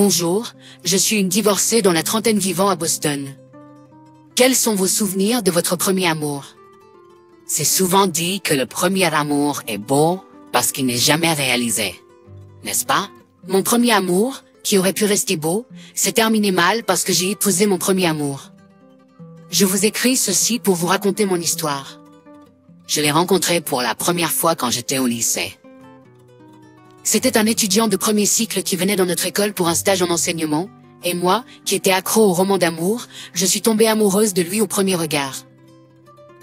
Bonjour, je suis une divorcée dans la trentaine vivant à Boston. Quels sont vos souvenirs de votre premier amour? C'est souvent dit que le premier amour est beau parce qu'il n'est jamais réalisé. N'est-ce pas? Mon premier amour, qui aurait pu rester beau, s'est terminé mal parce que j'ai épousé mon premier amour. Je vous écris ceci pour vous raconter mon histoire. Je l'ai rencontré pour la première fois quand j'étais au lycée. C'était un étudiant de premier cycle qui venait dans notre école pour un stage en enseignement, et moi, qui étais accro au roman d'amour, je suis tombée amoureuse de lui au premier regard.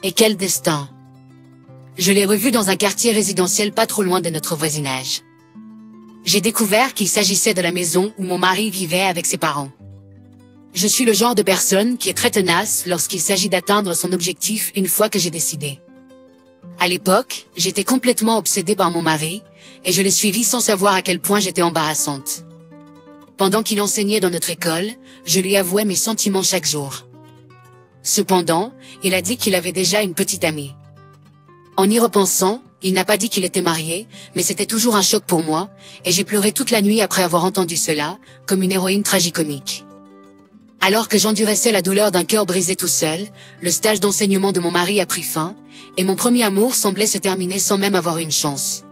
Et quel destin! Je l'ai revu dans un quartier résidentiel pas trop loin de notre voisinage. J'ai découvert qu'il s'agissait de la maison où mon mari vivait avec ses parents. Je suis le genre de personne qui est très tenace lorsqu'il s'agit d'atteindre son objectif une fois que j'ai décidé. À l'époque, j'étais complètement obsédée par mon mari, et je l'ai suivi sans savoir à quel point j'étais embarrassante. Pendant qu'il enseignait dans notre école, je lui avouais mes sentiments chaque jour. Cependant, il a dit qu'il avait déjà une petite amie. En y repensant, il n'a pas dit qu'il était marié, mais c'était toujours un choc pour moi, et j'ai pleuré toute la nuit après avoir entendu cela, comme une héroïne tragicomique. Alors que j'endurissais la douleur d'un cœur brisé tout seul, le stage d'enseignement de mon mari a pris fin, et mon premier amour semblait se terminer sans même avoir une chance.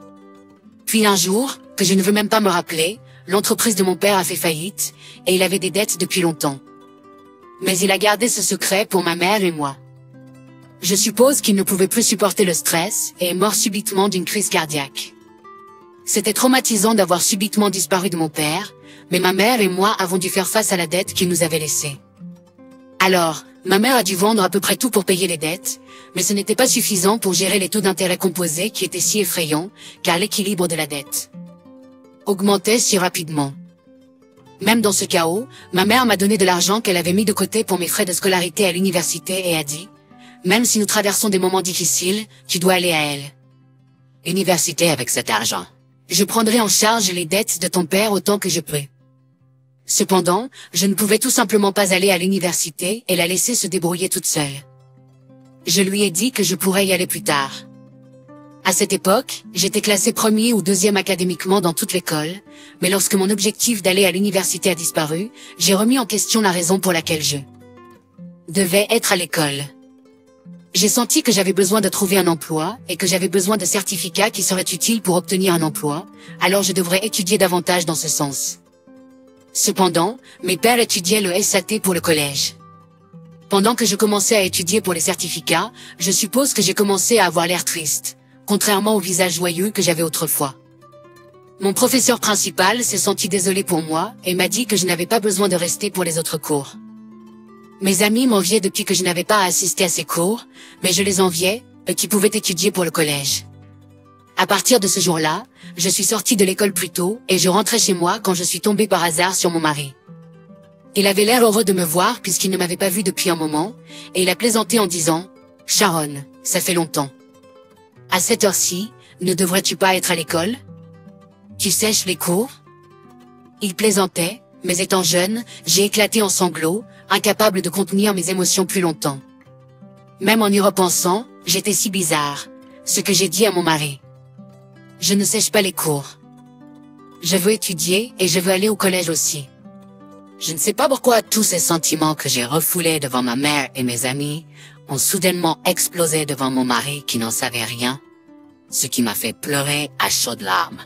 Puis un jour, que je ne veux même pas me rappeler, l'entreprise de mon père a fait faillite, et il avait des dettes depuis longtemps. Mais il a gardé ce secret pour ma mère et moi. Je suppose qu'il ne pouvait plus supporter le stress, et est mort subitement d'une crise cardiaque. C'était traumatisant d'avoir subitement disparu de mon père, mais ma mère et moi avons dû faire face à la dette qu'il nous avait laissée. Alors, ma mère a dû vendre à peu près tout pour payer les dettes, mais ce n'était pas suffisant pour gérer les taux d'intérêt composés qui étaient si effrayants, car l'équilibre de la dette augmentait si rapidement. Même dans ce chaos, ma mère m'a donné de l'argent qu'elle avait mis de côté pour mes frais de scolarité à l'université et a dit « Même si nous traversons des moments difficiles, tu dois aller à elle. Université avec cet argent. Je prendrai en charge les dettes de ton père autant que je peux. » Cependant, je ne pouvais tout simplement pas aller à l'université et la laisser se débrouiller toute seule. Je lui ai dit que je pourrais y aller plus tard. À cette époque, j'étais classée premier ou deuxième académiquement dans toute l'école, mais lorsque mon objectif d'aller à l'université a disparu, j'ai remis en question la raison pour laquelle je devais être à l'école. J'ai senti que j'avais besoin de trouver un emploi et que j'avais besoin de certificats qui seraient utiles pour obtenir un emploi, alors je devrais étudier davantage dans ce sens. Cependant, mes pères étudiaient le SAT pour le collège. Pendant que je commençais à étudier pour les certificats, je suppose que j'ai commencé à avoir l'air triste, contrairement au visage joyeux que j'avais autrefois. Mon professeur principal s'est senti désolé pour moi et m'a dit que je n'avais pas besoin de rester pour les autres cours. Mes amis m'enviaient depuis que je n'avais pas à assister à ces cours, mais je les enviais, eux qui pouvaient étudier pour le collège. À partir de ce jour-là, je suis sortie de l'école plus tôt et je rentrais chez moi quand je suis tombée par hasard sur mon mari. Il avait l'air heureux de me voir puisqu'il ne m'avait pas vue depuis un moment, et il a plaisanté en disant « Sharon, ça fait longtemps. À cette heure-ci, ne devrais-tu pas être à l'école? Tu sèches les cours ?» Il plaisantait, mais étant jeune, j'ai éclaté en sanglots, incapable de contenir mes émotions plus longtemps. Même en y repensant, j'étais si bizarre, ce que j'ai dit à mon mari. Je ne sèche pas les cours. Je veux étudier et je veux aller au collège aussi. Je ne sais pas pourquoi tous ces sentiments que j'ai refoulés devant ma mère et mes amis ont soudainement explosé devant mon mari qui n'en savait rien, ce qui m'a fait pleurer à chaudes larmes.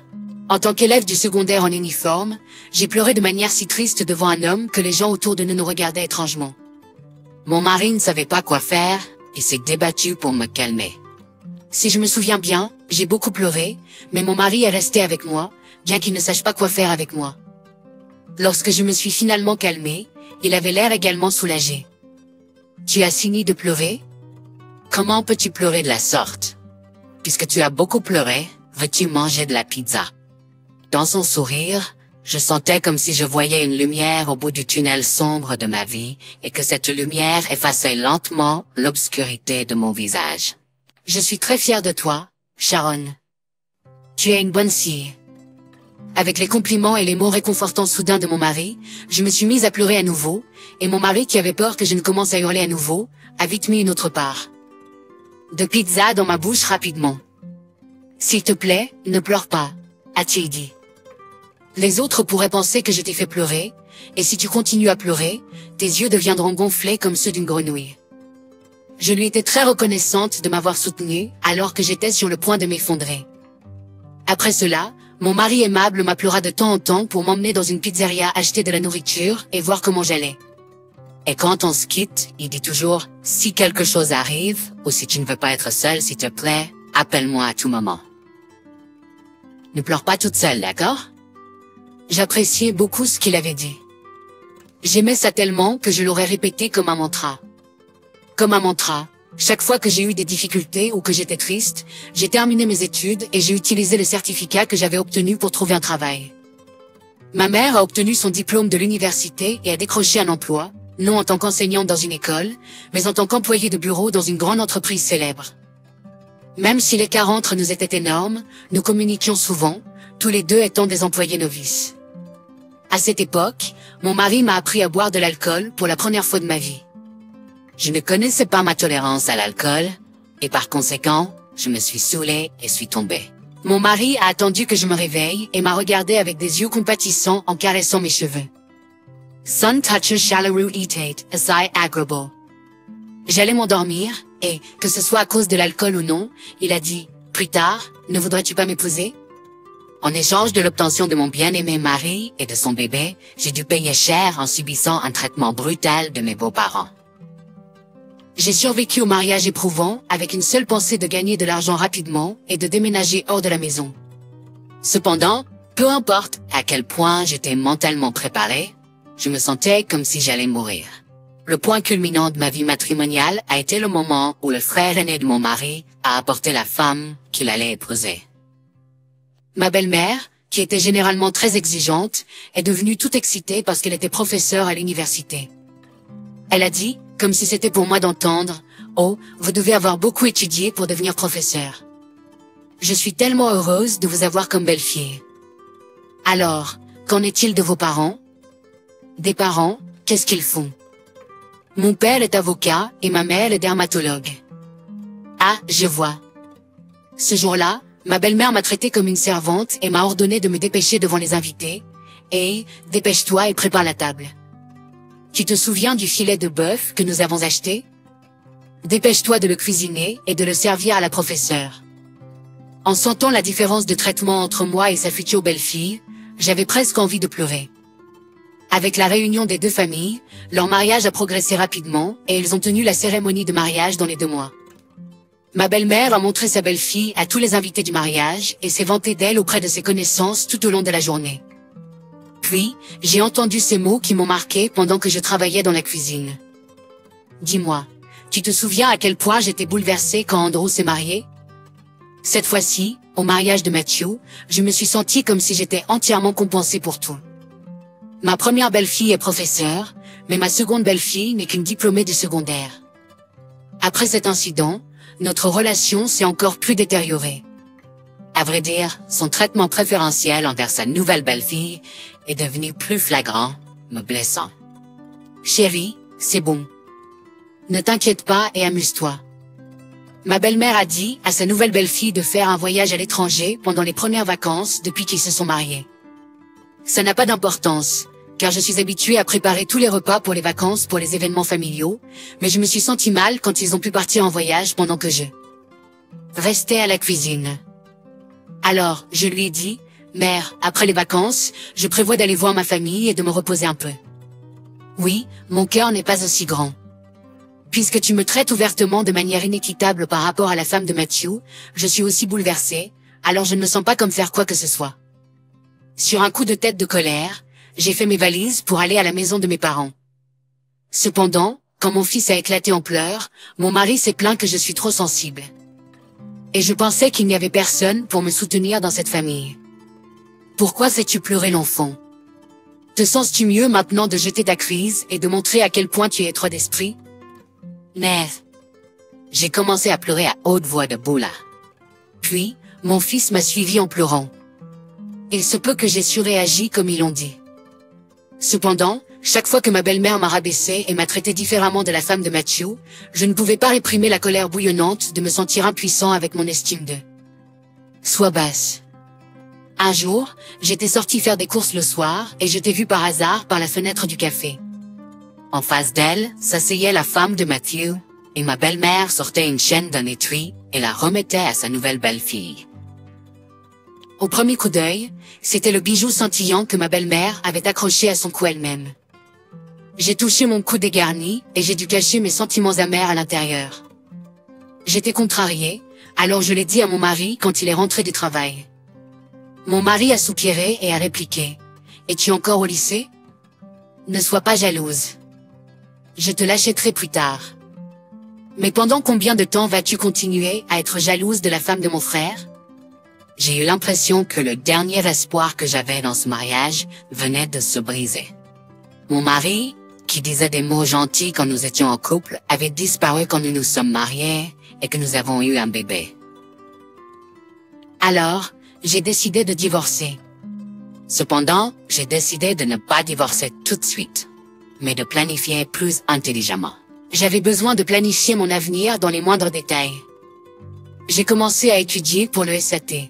En tant qu'élève du secondaire en uniforme, j'ai pleuré de manière si triste devant un homme que les gens autour de nous regardaient étrangement. Mon mari ne savait pas quoi faire et s'est débattu pour me calmer. Si je me souviens bien, j'ai beaucoup pleuré, mais mon mari est resté avec moi, bien qu'il ne sache pas quoi faire avec moi. Lorsque je me suis finalement calmée, il avait l'air également soulagé. « Tu as fini de pleurer? Comment peux-tu pleurer de la sorte? Puisque tu as beaucoup pleuré, veux-tu manger de la pizza? » Dans son sourire, je sentais comme si je voyais une lumière au bout du tunnel sombre de ma vie et que cette lumière effaçait lentement l'obscurité de mon visage. Je suis très fière de toi, Sharon. Tu es une bonne fille. Avec les compliments et les mots réconfortants soudains de mon mari, je me suis mise à pleurer à nouveau, et mon mari, qui avait peur que je ne commence à hurler à nouveau, a vite mis une autre part de pizza dans ma bouche rapidement. « S'il te plaît, ne pleure pas », a-t-il dit. Les autres pourraient penser que je t'ai fait pleurer, et si tu continues à pleurer, tes yeux deviendront gonflés comme ceux d'une grenouille. Je lui étais très reconnaissante de m'avoir soutenue alors que j'étais sur le point de m'effondrer. Après cela, mon mari aimable m'appellera de temps en temps pour m'emmener dans une pizzeria acheter de la nourriture et voir comment j'allais. Et quand on se quitte, il dit toujours « Si quelque chose arrive, ou si tu ne veux pas être seule, s'il te plaît, appelle-moi à tout moment. » Ne pleure pas toute seule, d'accord? J'appréciais beaucoup ce qu'il avait dit. J'aimais ça tellement que je l'aurais répété comme un mantra. Comme un mantra, chaque fois que j'ai eu des difficultés ou que j'étais triste, j'ai terminé mes études et j'ai utilisé le certificat que j'avais obtenu pour trouver un travail. Ma mère a obtenu son diplôme de l'université et a décroché un emploi, non en tant qu'enseignante dans une école, mais en tant qu'employée de bureau dans une grande entreprise célèbre. Même si l'écart entre nous était énorme, nous communiquions souvent, tous les deux étant des employés novices. À cette époque, mon mari m'a appris à boire de l'alcool pour la première fois de ma vie. Je ne connaissais pas ma tolérance à l'alcool, et par conséquent, je me suis saoulée et suis tombée. Mon mari a attendu que je me réveille et m'a regardé avec des yeux compatissants en caressant mes cheveux. Sun touches shallow eatate, as I agreeable. J'allais m'endormir, et, que ce soit à cause de l'alcool ou non, il a dit, plus tard, ne voudrais-tu pas m'épouser? En échange de l'obtention de mon bien-aimé mari et de son bébé, j'ai dû payer cher en subissant un traitement brutal de mes beaux-parents. J'ai survécu au mariage éprouvant avec une seule pensée de gagner de l'argent rapidement et de déménager hors de la maison. Cependant, peu importe à quel point j'étais mentalement préparée, je me sentais comme si j'allais mourir. Le point culminant de ma vie matrimoniale a été le moment où le frère aîné de mon mari a apporté la femme qu'il allait épouser. Ma belle-mère, qui était généralement très exigeante, est devenue toute excitée parce qu'elle était professeure à l'université. Elle a dit, comme si c'était pour moi d'entendre, « Oh, vous devez avoir beaucoup étudié pour devenir professeur. Je suis tellement heureuse de vous avoir comme belle-fille. » Alors, qu'en est-il de vos parents? Des parents, qu'est-ce qu'ils font? Mon père est avocat et ma mère est dermatologue. Ah, je vois. Ce jour-là, ma belle-mère m'a traité comme une servante et m'a ordonné de me dépêcher devant les invités. Et, dépêche-toi et prépare la table. Tu te souviens du filet de bœuf que nous avons acheté? Dépêche-toi de le cuisiner et de le servir à la professeure. En sentant la différence de traitement entre moi et sa future belle-fille, j'avais presque envie de pleurer. Avec la réunion des deux familles, leur mariage a progressé rapidement et ils ont tenu la cérémonie de mariage dans les 2 mois. Ma belle-mère a montré sa belle-fille à tous les invités du mariage et s'est vantée d'elle auprès de ses connaissances tout au long de la journée. Puis, j'ai entendu ces mots qui m'ont marqué pendant que je travaillais dans la cuisine. Dis-moi, tu te souviens à quel point j'étais bouleversée quand Andrew s'est marié? Cette fois-ci, au mariage de Matthew, je me suis sentie comme si j'étais entièrement compensée pour tout. Ma première belle-fille est professeure, mais ma seconde belle-fille n'est qu'une diplômée du secondaire. Après cet incident, notre relation s'est encore plus détériorée. À vrai dire, son traitement préférentiel envers sa nouvelle belle-fille est devenu plus flagrant, me blessant. Chérie, c'est bon. Ne t'inquiète pas et amuse-toi. Ma belle-mère a dit à sa nouvelle belle-fille de faire un voyage à l'étranger pendant les premières vacances depuis qu'ils se sont mariés. Ça n'a pas d'importance, car je suis habituée à préparer tous les repas pour les vacances pour les événements familiaux, mais je me suis sentie mal quand ils ont pu partir en voyage pendant que je restais à la cuisine. Alors, je lui ai dit, « Mère, après les vacances, je prévois d'aller voir ma famille et de me reposer un peu. » Oui, mon cœur n'est pas aussi grand. Puisque tu me traites ouvertement de manière inéquitable par rapport à la femme de Matthew, je suis aussi bouleversée, alors je ne me sens pas comme faire quoi que ce soit. Sur un coup de tête de colère, j'ai fait mes valises pour aller à la maison de mes parents. Cependant, quand mon fils a éclaté en pleurs, mon mari s'est plaint que je suis trop sensible. Et je pensais qu'il n'y avait personne pour me soutenir dans cette famille. Pourquoi fais-tu pleurer l'enfant? Te sens-tu mieux maintenant de jeter ta crise et de montrer à quel point tu es étroit d'esprit? Neve. J'ai commencé à pleurer à haute voix de Boula. Puis, mon fils m'a suivi en pleurant. Il se peut que j'ai surréagi comme ils l'ont dit. Cependant, chaque fois que ma belle-mère m'a rabaissé et m'a traité différemment de la femme de Matthew, je ne pouvais pas réprimer la colère bouillonnante de me sentir impuissant avec mon estime d'eux. Sois basse. Un jour, j'étais sortie faire des courses le soir et je t'ai vu par hasard par la fenêtre du café. En face d'elle, s'asseyait la femme de Matthew, et ma belle-mère sortait une chaîne d'un étui et la remettait à sa nouvelle belle-fille. Au premier coup d'œil, c'était le bijou scintillant que ma belle-mère avait accroché à son cou elle-même. J'ai touché mon cou dégarni et j'ai dû cacher mes sentiments amers à l'intérieur. J'étais contrariée, alors je l'ai dit à mon mari quand il est rentré du travail. Mon mari a soupiré et a répliqué « Es-tu encore au lycée ? Ne sois pas jalouse. Je te l'achèterai plus tard. » Mais pendant combien de temps vas-tu continuer à être jalouse de la femme de mon frère ? J'ai eu l'impression que le dernier espoir que j'avais dans ce mariage venait de se briser. Mon mari, qui disait des mots gentils quand nous étions en couple, avait disparu quand nous nous sommes mariés et que nous avons eu un bébé. Alors, j'ai décidé de divorcer. Cependant, j'ai décidé de ne pas divorcer tout de suite, mais de planifier plus intelligemment. J'avais besoin de planifier mon avenir dans les moindres détails. J'ai commencé à étudier pour le SAT.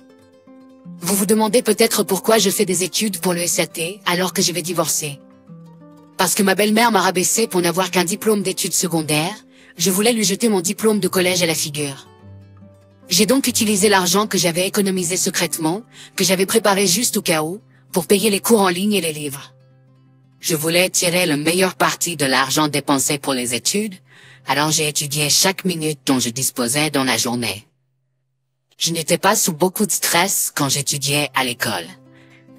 Vous vous demandez peut-être pourquoi je fais des études pour le SAT alors que je vais divorcer. Parce que ma belle-mère m'a rabaissé pour n'avoir qu'un diplôme d'études secondaires, je voulais lui jeter mon diplôme de collège à la figure. J'ai donc utilisé l'argent que j'avais économisé secrètement, que j'avais préparé juste au cas où, pour payer les cours en ligne et les livres. Je voulais tirer le meilleur parti de l'argent dépensé pour les études, alors j'ai étudié chaque minute dont je disposais dans la journée. Je n'étais pas sous beaucoup de stress quand j'étudiais à l'école.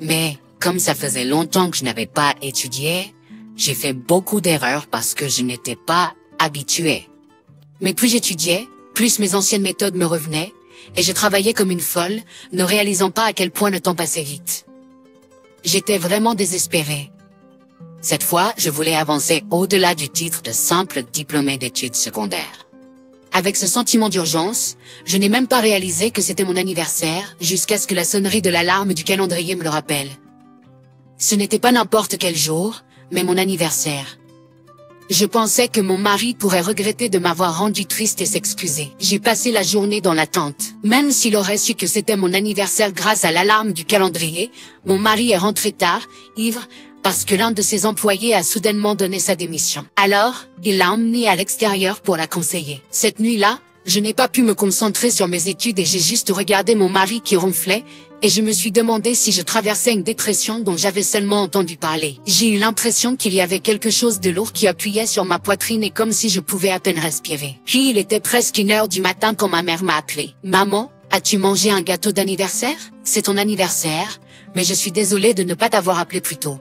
Mais, comme ça faisait longtemps que je n'avais pas étudié, j'ai fait beaucoup d'erreurs parce que je n'étais pas habitué. Mais plus j'étudiais, plus mes anciennes méthodes me revenaient, et je travaillais comme une folle, ne réalisant pas à quel point le temps passait vite. J'étais vraiment désespéré. Cette fois, je voulais avancer au-delà du titre de simple diplômé d'études secondaires. Avec ce sentiment d'urgence, je n'ai même pas réalisé que c'était mon anniversaire, jusqu'à ce que la sonnerie de l'alarme du calendrier me le rappelle. Ce n'était pas n'importe quel jour, mais mon anniversaire. Je pensais que mon mari pourrait regretter de m'avoir rendu triste et s'excuser. J'ai passé la journée dans l'attente. Même s'il aurait su que c'était mon anniversaire grâce à l'alarme du calendrier, mon mari est rentré tard, ivre, parce que l'un de ses employés a soudainement donné sa démission. Alors, il l'a emmenée à l'extérieur pour la conseiller. Cette nuit-là, je n'ai pas pu me concentrer sur mes études et j'ai juste regardé mon mari qui ronflait, et je me suis demandé si je traversais une dépression dont j'avais seulement entendu parler. J'ai eu l'impression qu'il y avait quelque chose de lourd qui appuyait sur ma poitrine et comme si je pouvais à peine respirer. Puis il était presque 1h du matin quand ma mère m'a appelé. « Maman, as-tu mangé un gâteau d'anniversaire ? C'est ton anniversaire, mais je suis désolée de ne pas t'avoir appelé plus tôt.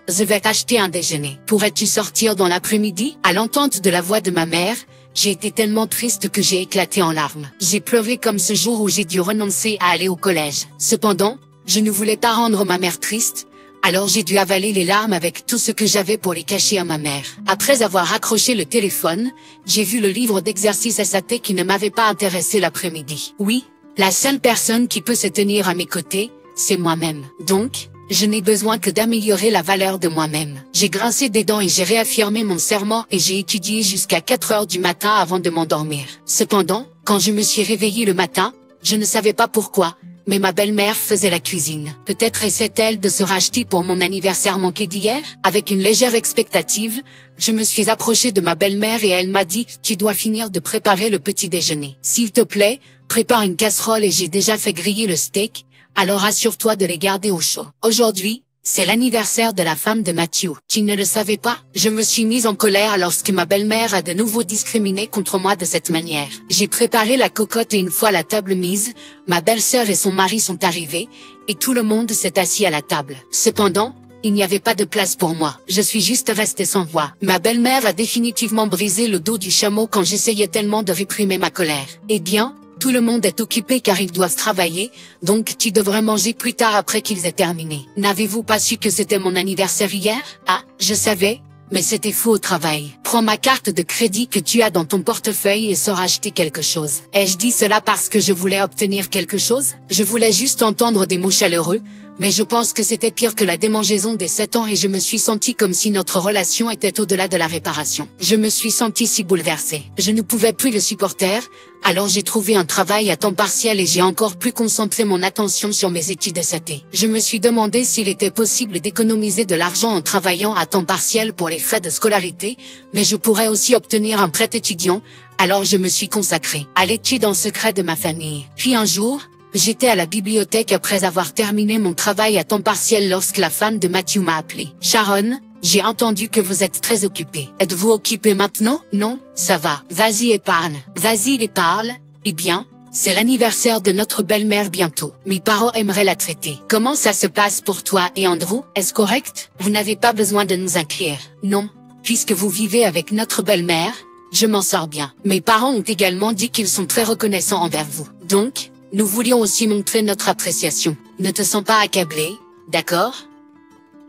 Je vais t'acheter un déjeuner. Pourrais-tu sortir dans l'après-midi ?» À l'entente de la voix de ma mère, j'ai été tellement triste que j'ai éclaté en larmes. J'ai pleuré comme ce jour où j'ai dû renoncer à aller au collège. Cependant, je ne voulais pas rendre ma mère triste, alors j'ai dû avaler les larmes avec tout ce que j'avais pour les cacher à ma mère. Après avoir raccroché le téléphone, j'ai vu le livre d'exercices SAT qui ne m'avait pas intéressé l'après-midi. Oui, la seule personne qui peut se tenir à mes côtés, c'est moi-même. Donc, je n'ai besoin que d'améliorer la valeur de moi-même. J'ai grincé des dents et j'ai réaffirmé mon serment et j'ai étudié jusqu'à 4h du matin avant de m'endormir. Cependant, quand je me suis réveillée le matin, je ne savais pas pourquoi, mais ma belle-mère faisait la cuisine. Peut-être essaie-t-elle de se racheter pour mon anniversaire manqué d'hier? Avec une légère expectative, je me suis approchée de ma belle-mère et elle m'a dit « Tu dois finir de préparer le petit déjeuner. S'il te plaît, prépare une casserole et j'ai déjà fait griller le steak. Alors assure-toi de les garder au chaud. » Aujourd'hui, c'est l'anniversaire de la femme de Matthew. Tu ne le savais pas? Je me suis mise en colère lorsque ma belle-mère a de nouveau discriminé contre moi de cette manière. J'ai préparé la cocotte et une fois la table mise, ma belle-sœur et son mari sont arrivés, et tout le monde s'est assis à la table. Cependant, il n'y avait pas de place pour moi. Je suis juste restée sans voix. Ma belle-mère a définitivement brisé le dos du chameau quand j'essayais tellement de réprimer ma colère. Eh bien, tout le monde est occupé car ils doivent travailler, donc tu devrais manger plus tard après qu'ils aient terminé. N'avez-vous pas su que c'était mon anniversaire hier? Ah, je savais, mais c'était fou au travail. Prends ma carte de crédit que tu as dans ton portefeuille et sors acheter quelque chose. Ai-je dit cela parce que je voulais obtenir quelque chose? Je voulais juste entendre des mots chaleureux, mais je pense que c'était pire que la démangeaison des 7 ans et je me suis sentie comme si notre relation était au-delà de la réparation. Je me suis sentie si bouleversée. Je ne pouvais plus le supporter, alors j'ai trouvé un travail à temps partiel et j'ai encore plus concentré mon attention sur mes études de cet été. Je me suis demandé s'il était possible d'économiser de l'argent en travaillant à temps partiel pour les frais de scolarité, mais je pourrais aussi obtenir un prêt étudiant, alors je me suis consacrée à l'étude en secret de ma famille. Puis un jour, j'étais à la bibliothèque après avoir terminé mon travail à temps partiel lorsque la femme de Matthew m'a appelé. Sharon, j'ai entendu que vous êtes très occupée. Êtes-vous occupée maintenant? Non, ça va. Vas-y et parle. Vas-y et parle. Eh bien, c'est l'anniversaire de notre belle-mère bientôt. Mes parents aimeraient la traiter. Comment ça se passe pour toi et Andrew? Est-ce correct? Vous n'avez pas besoin de nous inquiéter. Non, puisque vous vivez avec notre belle-mère, je m'en sors bien. Mes parents ont également dit qu'ils sont très reconnaissants envers vous. Donc, nous voulions aussi montrer notre appréciation. Ne te sens pas accablé, d'accord?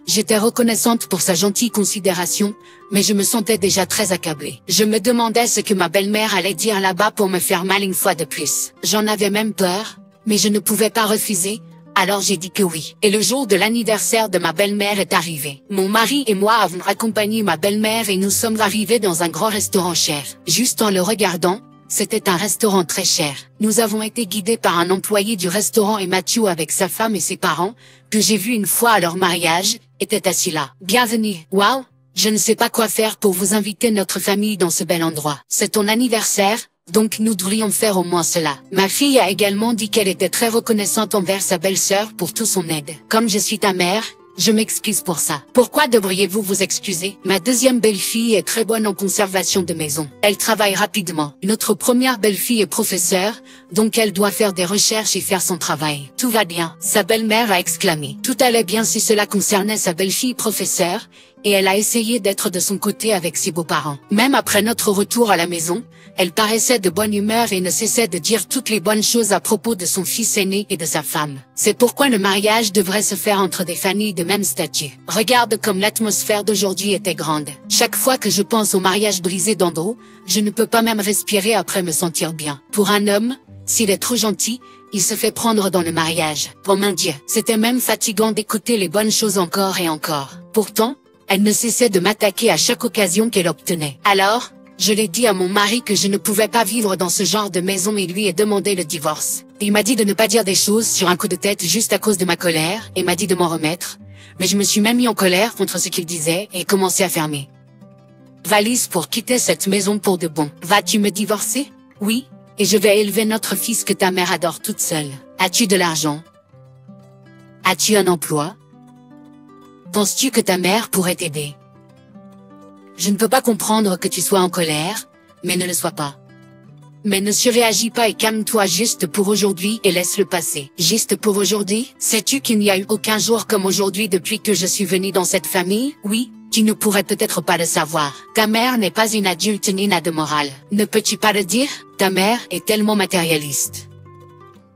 J'étais reconnaissante pour sa gentille considération, mais je me sentais déjà très accablée. Je me demandais ce que ma belle-mère allait dire là-bas pour me faire mal une fois de plus. J'en avais même peur, mais je ne pouvais pas refuser, alors j'ai dit que oui. Et le jour de l'anniversaire de ma belle-mère est arrivé. Mon mari et moi avons accompagné ma belle-mère et nous sommes arrivés dans un grand restaurant cher. Juste en le regardant, c'était un restaurant très cher. Nous avons été guidés par un employé du restaurant et Matthew avec sa femme et ses parents, que j'ai vu une fois à leur mariage, était assis là. Bienvenue. Wow, je ne sais pas quoi faire pour vous inviter notre famille dans ce bel endroit. C'est ton anniversaire, donc nous devrions faire au moins cela. Ma fille a également dit qu'elle était très reconnaissante envers sa belle-sœur pour tout son aide. Comme je suis ta mère, je m'excuse pour ça. Pourquoi devriez-vous vous excuser? Ma deuxième belle-fille est très bonne en conservation de maison. Elle travaille rapidement. Notre première belle-fille est professeure, donc elle doit faire des recherches et faire son travail. Tout va bien, sa belle-mère a exclamé. Tout allait bien si cela concernait sa belle-fille professeure, et elle a essayé d'être de son côté avec ses beaux-parents. Même après notre retour à la maison, elle paraissait de bonne humeur et ne cessait de dire toutes les bonnes choses à propos de son fils aîné et de sa femme. C'est pourquoi le mariage devrait se faire entre des familles de même statut. Regarde comme l'atmosphère d'aujourd'hui était grande. Chaque fois que je pense au mariage brisé d'Andrew, je ne peux pas même respirer après me sentir bien. Pour un homme, s'il est trop gentil, il se fait prendre dans le mariage. Oh mon Dieu, c'était même fatigant d'écouter les bonnes choses encore et encore. Pourtant, elle ne cessait de m'attaquer à chaque occasion qu'elle obtenait. Alors, je l'ai dit à mon mari que je ne pouvais pas vivre dans ce genre de maison et lui ai demandé le divorce. Il m'a dit de ne pas dire des choses sur un coup de tête juste à cause de ma colère et m'a dit de m'en remettre. Mais je me suis même mis en colère contre ce qu'il disait et commencé à fermer valise pour quitter cette maison pour de bon. Vas-tu me divorcer? Oui, et je vais élever notre fils que ta mère adore toute seule. As-tu de l'argent? As-tu un emploi? Penses-tu que ta mère pourrait t'aider? Je ne peux pas comprendre que tu sois en colère, mais ne le sois pas. Mais ne surréagis pas et calme-toi juste pour aujourd'hui et laisse-le passer. Juste pour aujourd'hui? Sais-tu qu'il n'y a eu aucun jour comme aujourd'hui depuis que je suis venue dans cette famille? Oui, tu ne pourrais peut-être pas le savoir. Ta mère n'est pas une adulte ni n'a de morale. Ne peux-tu pas le dire? Ta mère est tellement matérialiste.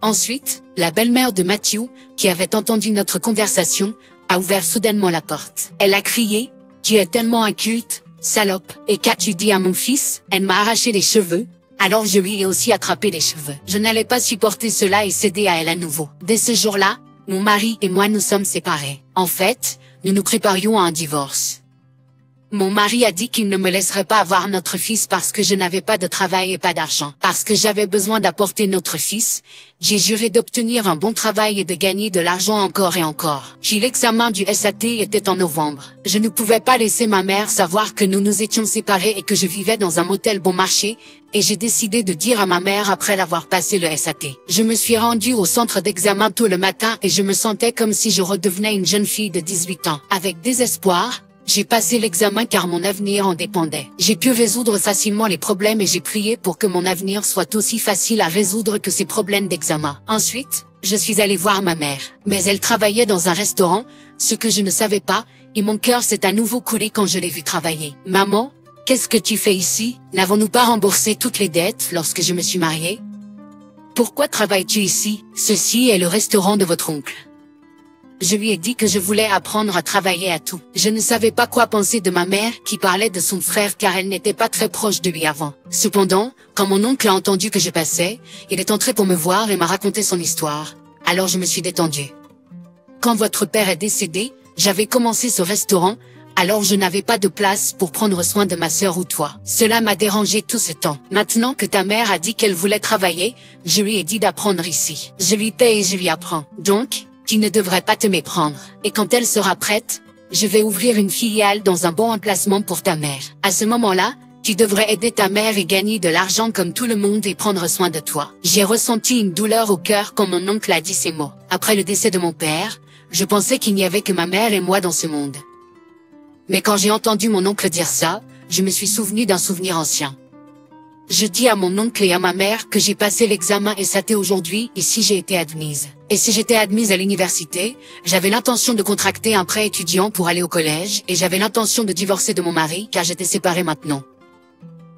Ensuite, la belle-mère de Matthew, qui avait entendu notre conversation, a ouvert soudainement la porte. Elle a crié, « Tu es tellement inculte, salope, et qu'as-tu dit à mon fils? » Elle m'a arraché les cheveux, alors je lui ai aussi attrapé les cheveux. Je n'allais pas supporter cela et céder à elle à nouveau. Dès ce jour-là, mon mari et moi nous sommes séparés. En fait, nous nous préparions à un divorce. Mon mari a dit qu'il ne me laisserait pas avoir notre fils parce que je n'avais pas de travail et pas d'argent. Parce que j'avais besoin d'apporter notre fils, j'ai juré d'obtenir un bon travail et de gagner de l'argent encore et encore. Puis l'examen du SAT était en novembre. Je ne pouvais pas laisser ma mère savoir que nous nous étions séparés et que je vivais dans un motel bon marché, et j'ai décidé de dire à ma mère après l'avoir passé le SAT. Je me suis rendue au centre d'examen tôt le matin et je me sentais comme si je redevenais une jeune fille de 18 ans. Avec désespoir, j'ai passé l'examen car mon avenir en dépendait. J'ai pu résoudre facilement les problèmes et j'ai prié pour que mon avenir soit aussi facile à résoudre que ces problèmes d'examen. Ensuite, je suis allée voir ma mère. Mais elle travaillait dans un restaurant, ce que je ne savais pas, et mon cœur s'est à nouveau coulé quand je l'ai vue travailler. Maman, qu'est-ce que tu fais ici? N'avons-nous pas remboursé toutes les dettes lorsque je me suis mariée? Pourquoi travailles-tu ici? Ceci est le restaurant de votre oncle. Je lui ai dit que je voulais apprendre à travailler à tout. Je ne savais pas quoi penser de ma mère qui parlait de son frère car elle n'était pas très proche de lui avant. Cependant, quand mon oncle a entendu que je passais, il est entré pour me voir et m'a raconté son histoire. Alors je me suis détendue. Quand votre père est décédé, j'avais commencé ce restaurant, alors je n'avais pas de place pour prendre soin de ma sœur ou toi. Cela m'a dérangé tout ce temps. Maintenant que ta mère a dit qu'elle voulait travailler, je lui ai dit d'apprendre ici. Je lui paie et je lui apprends. Donc, tu ne devrais pas te méprendre. Et quand elle sera prête, je vais ouvrir une filiale dans un bon emplacement pour ta mère. À ce moment-là, tu devrais aider ta mère et gagner de l'argent comme tout le monde et prendre soin de toi. J'ai ressenti une douleur au cœur quand mon oncle a dit ces mots. Après le décès de mon père, je pensais qu'il n'y avait que ma mère et moi dans ce monde. Mais quand j'ai entendu mon oncle dire ça, je me suis souvenu d'un souvenir ancien. Je dis à mon oncle et à ma mère que j'ai passé l'examen SAT aujourd'hui et si j'ai été admise. Et si j'étais admise à l'université, j'avais l'intention de contracter un prêt étudiant pour aller au collège et j'avais l'intention de divorcer de mon mari car j'étais séparée maintenant.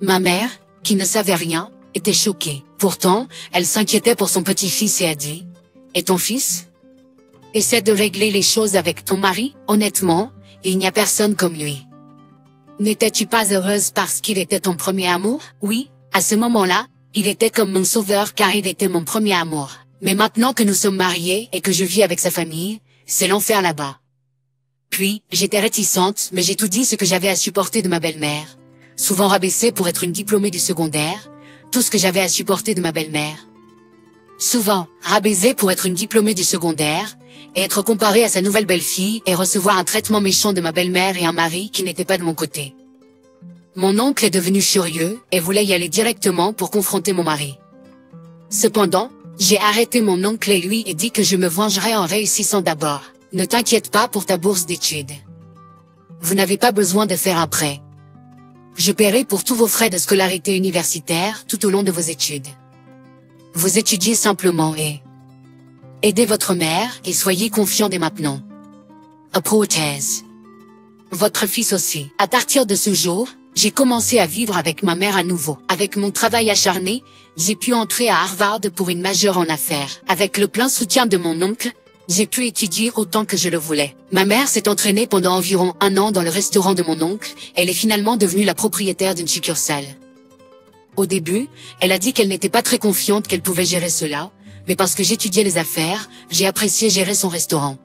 Ma mère, qui ne savait rien, était choquée. Pourtant, elle s'inquiétait pour son petit-fils et a dit « Et ton fils ? Essaie de régler les choses avec ton mari, honnêtement, il n'y a personne comme lui. N'étais-tu pas heureuse parce qu'il était ton premier amour ? Oui, à ce moment-là, il était comme mon sauveur car il était mon premier amour. Mais maintenant que nous sommes mariés et que je vis avec sa famille, c'est l'enfer là-bas. » Puis, j'étais réticente, mais j'ai tout dit ce que j'avais à supporter de ma belle-mère. Souvent rabaissée pour être une diplômée du secondaire, tout ce que j'avais à supporter de ma belle-mère. Souvent, rabaissée pour être une diplômée du secondaire, et être comparée à sa nouvelle belle-fille et recevoir un traitement méchant de ma belle-mère et un mari qui n'était pas de mon côté. Mon oncle est devenu furieux et voulait y aller directement pour confronter mon mari. Cependant, j'ai arrêté mon oncle et lui et dit que je me vengerais en réussissant d'abord. Ne t'inquiète pas pour ta bourse d'études. Vous n'avez pas besoin de faire un prêt. Je paierai pour tous vos frais de scolarité universitaire tout au long de vos études. Vous étudiez simplement et aidez votre mère et soyez confiants dès maintenant. Approaches. Votre fils aussi. À partir de ce jour, j'ai commencé à vivre avec ma mère à nouveau. Avec mon travail acharné, j'ai pu entrer à Harvard pour une majeure en affaires. Avec le plein soutien de mon oncle, j'ai pu étudier autant que je le voulais. Ma mère s'est entraînée pendant environ 1 an dans le restaurant de mon oncle. Elle est finalement devenue la propriétaire d'une succursale. Au début, elle a dit qu'elle n'était pas très confiante qu'elle pouvait gérer cela, mais parce que j'étudiais les affaires, j'ai apprécié gérer son restaurant.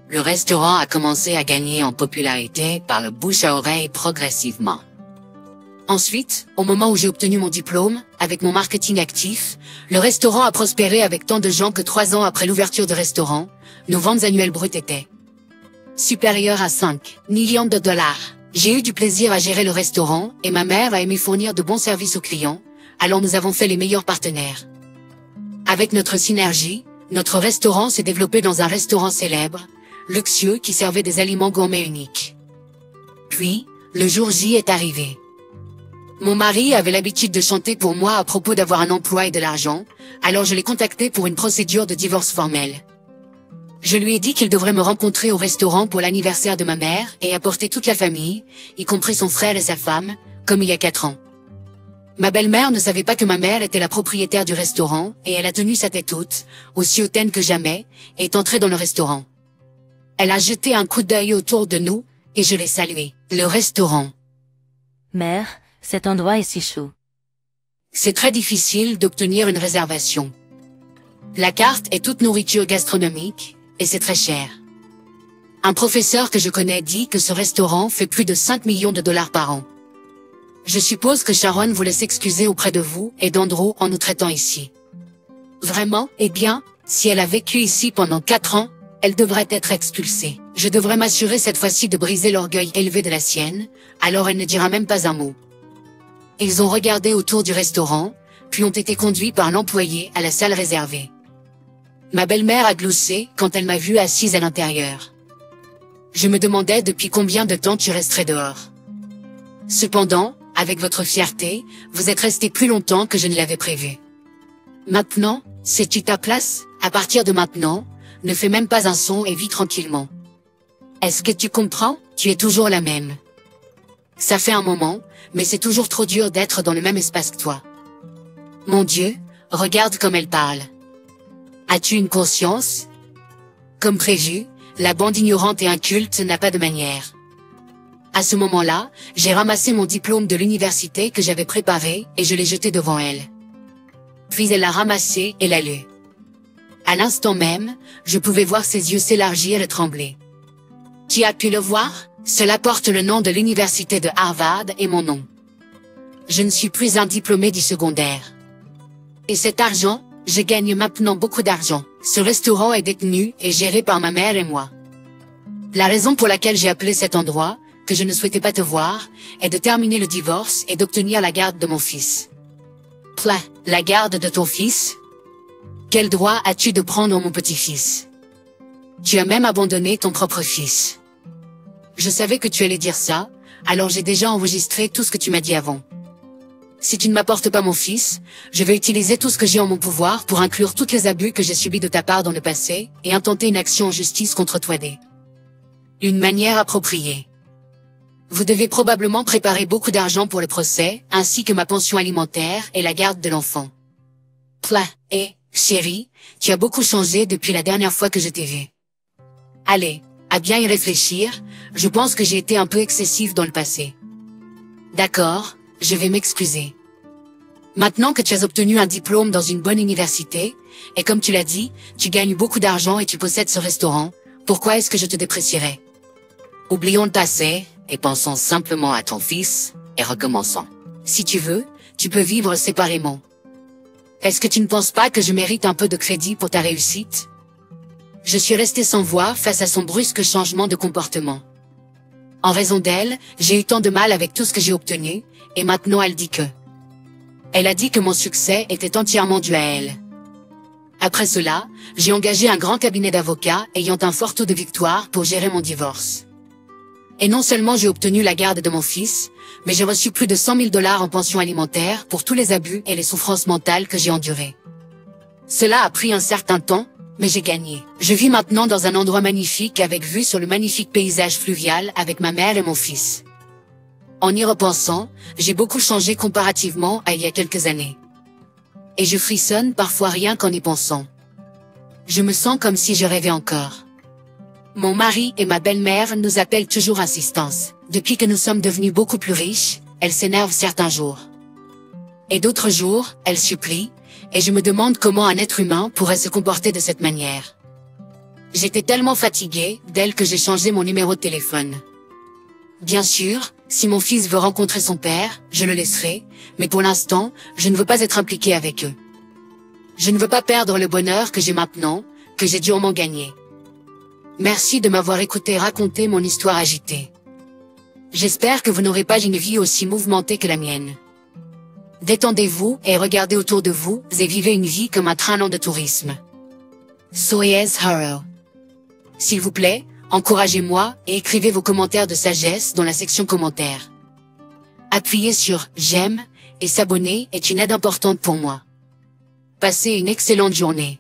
Le restaurant a commencé à gagner en popularité par le bouche à oreille progressivement. Ensuite, au moment où j'ai obtenu mon diplôme, avec mon marketing actif, le restaurant a prospéré avec tant de gens que 3 ans après l'ouverture de restaurant, nos ventes annuelles brutes étaient supérieures à 5 millions de dollars. J'ai eu du plaisir à gérer le restaurant et ma mère a aimé fournir de bons services aux clients, alors nous avons fait les meilleurs partenaires. Avec notre synergie, notre restaurant s'est développé dans un restaurant célèbre, luxueux qui servait des aliments gourmets uniques. Puis, le jour J est arrivé. Mon mari avait l'habitude de chanter pour moi à propos d'avoir un emploi et de l'argent, alors je l'ai contacté pour une procédure de divorce formelle. Je lui ai dit qu'il devrait me rencontrer au restaurant pour l'anniversaire de ma mère et apporter toute la famille, y compris son frère et sa femme, comme il y a 4 ans. Ma belle-mère ne savait pas que ma mère était la propriétaire du restaurant et elle a tenu sa tête haute, aussi hautaine que jamais, et est entrée dans le restaurant. Elle a jeté un coup d'œil autour de nous et je l'ai salué. Le restaurant. Mère, cet endroit est si chaud. C'est très difficile d'obtenir une réservation. La carte est toute nourriture gastronomique et c'est très cher. Un professeur que je connais dit que ce restaurant fait plus de 5 millions de dollars par an. Je suppose que Sharon voulait s'excuser auprès de vous et d'Andrew en nous traitant ici. Vraiment, eh bien, si elle a vécu ici pendant 4 ans, elle devrait être expulsée. Je devrais m'assurer cette fois-ci de briser l'orgueil élevé de la sienne, alors elle ne dira même pas un mot. Ils ont regardé autour du restaurant, puis ont été conduits par l'employé à la salle réservée. Ma belle-mère a gloussé quand elle m'a vue assise à l'intérieur. Je me demandais depuis combien de temps tu resterais dehors. Cependant, avec votre fierté, vous êtes resté plus longtemps que je ne l'avais prévu. Maintenant, sais-tu ta place? À partir de maintenant, ne fais même pas un son et vis tranquillement. Est-ce que tu comprends? Tu es toujours la même. Ça fait un moment, mais c'est toujours trop dur d'être dans le même espace que toi. Mon Dieu, regarde comme elle parle. As-tu une conscience? Comme prévu, la bande ignorante et inculte n'a pas de manière. À ce moment-là, j'ai ramassé mon diplôme de l'université que j'avais préparé et je l'ai jeté devant elle. Puis elle l'a ramassé et l'a lu. À l'instant même, je pouvais voir ses yeux s'élargir et trembler. Tu as pu le voir? Cela porte le nom de l'université de Harvard et mon nom. Je ne suis plus un diplômé du secondaire. Et cet argent, je gagne maintenant beaucoup d'argent. Ce restaurant est détenu et géré par ma mère et moi. La raison pour laquelle j'ai appelé cet endroit, que je ne souhaitais pas te voir, est de terminer le divorce et d'obtenir la garde de mon fils. Plah, la garde de ton fils? Quel droit as-tu de prendre mon petit-fils? Tu as même abandonné ton propre fils. Je savais que tu allais dire ça, alors j'ai déjà enregistré tout ce que tu m'as dit avant. Si tu ne m'apportes pas mon fils, je vais utiliser tout ce que j'ai en mon pouvoir pour inclure tous les abus que j'ai subis de ta part dans le passé et intenter une action en justice contre toi d'une manière appropriée. Vous devez probablement préparer beaucoup d'argent pour le procès, ainsi que ma pension alimentaire et la garde de l'enfant. Plah, chérie, tu as beaucoup changé depuis la dernière fois que je t'ai vu. Allez, à bien y réfléchir, je pense que j'ai été un peu excessif dans le passé. D'accord, je vais m'excuser. Maintenant que tu as obtenu un diplôme dans une bonne université, et comme tu l'as dit, tu gagnes beaucoup d'argent et tu possèdes ce restaurant, pourquoi est-ce que je te déprécierais? Oublions le passé, et pensons simplement à ton fils, et recommençons. Si tu veux, tu peux vivre séparément. Est-ce que tu ne penses pas que je mérite un peu de crédit pour ta réussite? Je suis restée sans voix face à son brusque changement de comportement. En raison d'elle, j'ai eu tant de mal avec tout ce que j'ai obtenu, et maintenant elle dit que... Elle a dit que mon succès était entièrement dû à elle. Après cela, j'ai engagé un grand cabinet d'avocats ayant un fort taux de victoire pour gérer mon divorce. Et non seulement j'ai obtenu la garde de mon fils, mais j'ai reçu plus de 100 000 $ en pension alimentaire pour tous les abus et les souffrances mentales que j'ai endurées. Cela a pris un certain temps, mais j'ai gagné. Je vis maintenant dans un endroit magnifique avec vue sur le magnifique paysage fluvial avec ma mère et mon fils. En y repensant, j'ai beaucoup changé comparativement à il y a quelques années. Et je frissonne parfois rien qu'en y pensant. Je me sens comme si je rêvais encore. Mon mari et ma belle-mère nous appellent toujours insistance. Depuis que nous sommes devenus beaucoup plus riches, elle s'énerve certains jours. Et d'autres jours, elle supplie, et je me demande comment un être humain pourrait se comporter de cette manière. J'étais tellement fatiguée d'elle que j'ai changé mon numéro de téléphone. Bien sûr, si mon fils veut rencontrer son père, je le laisserai, mais pour l'instant, je ne veux pas être impliquée avec eux. Je ne veux pas perdre le bonheur que j'ai maintenant, que j'ai durement gagné. Merci de m'avoir écouté raconter mon histoire agitée. J'espère que vous n'aurez pas une vie aussi mouvementée que la mienne. Détendez-vous et regardez autour de vous et vivez une vie comme un train lent de tourisme. Soyez heureux. S'il vous plaît, encouragez-moi et écrivez vos commentaires de sagesse dans la section commentaires. Appuyez sur « J'aime » et s'abonner est une aide importante pour moi. Passez une excellente journée.